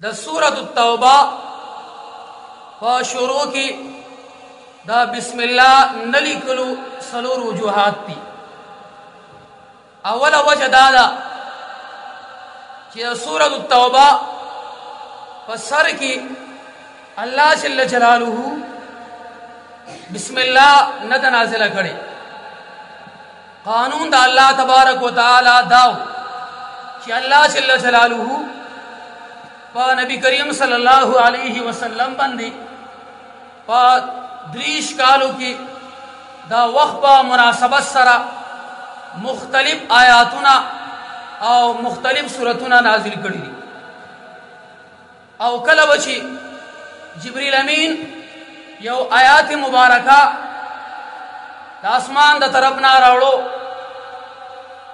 د سورۃ التوبه په شروع کې دا بسم الله نلیکلو سلور وجوهات دي. اوله وجه دا ده چې سورۃ التوبه په سر کې الله جل جلاله بسم الله نه نازله کړي. قانون دا الله تبارک وتعالى داو چې الله جل جلاله په نبی کریم صلی الله علیه وسلم باندې په دریش کالو کې دا وخت په مناسبت سره مختلف آیاتونه او مختلف سورتونه نازل کړي دي. او کله بچي جبريل امین یو آیات مبارکه د اسمان د طرفنا راوړو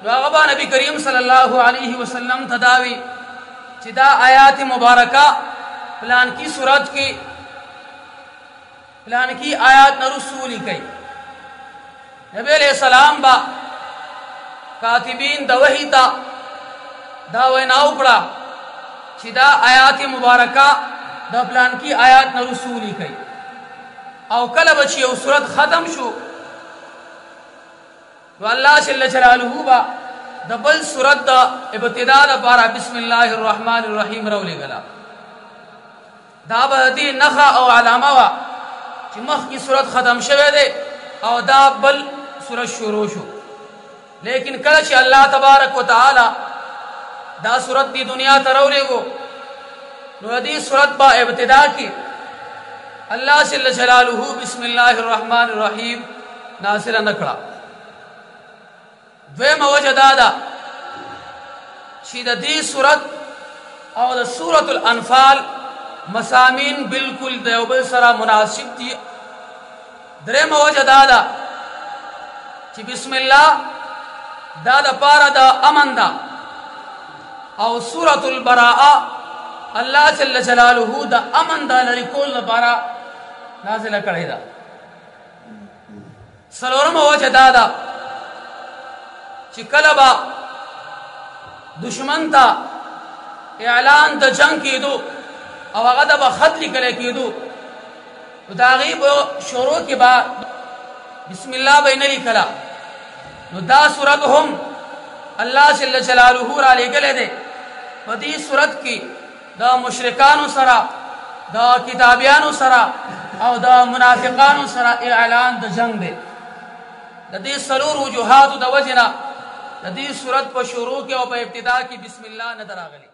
نو هغه نبی کریم صلی الله علیه وسلم تداوی چې دا آیات مبارکه پلان کی سورت کی پلان کی آیات نه رسولی کوي. نبی علیہ السلام با کاتبین د وحی ته دا وینا وکړه چې دا آیات مبارکه د پلان کی آیات نه رسولی کوي. او کله بچي یو سورت ختم شو نو الله جل جلاله با د بل سورت د ابتدا لپاره بسم الله الرحمن الرحیم راولې غلا. دا به دې نخا او علامه وا چې مخکې سورت ختم شوه دی او دا بل سورت شروع شو. لیکن کله چې الله تبارک وتعالى دا سورت دی دنیا ته راولېګو نو دې سورت با ابتدا کې الله جل جلاله بسم الله الرحمن الرحیم نازل نکړه. دویمه وجه دا ده چې د دې سورت او د سورۃ الانفال مسامین بالکل د یو بل سره مناسب دي. دریمه وجه دا ده چې بسم الله دا د پاره د امن ده او سورۃ البراءه الله جل جلاله د امن د لري کول لپاره نازله کړې ده. څلورمه وجه دا ده چې کله به دشمن ته اعلان د جنگ کېدو او هغه د به خط لیکل کېدو نو د هغې په شروع کې به بسم الله به یې نه لیکله. نو دا صورت هم الله جل جلاله را لېږلی دی. په دې صورت کې د مشرکانو سره د کتابیانو سره او د منافقانو سره اعلان د جنگ دی. د دې څلور وجوهاتو د وجې نه د دې صورت په شروع کې او په ابتدا کې بسم الله نه راغلی.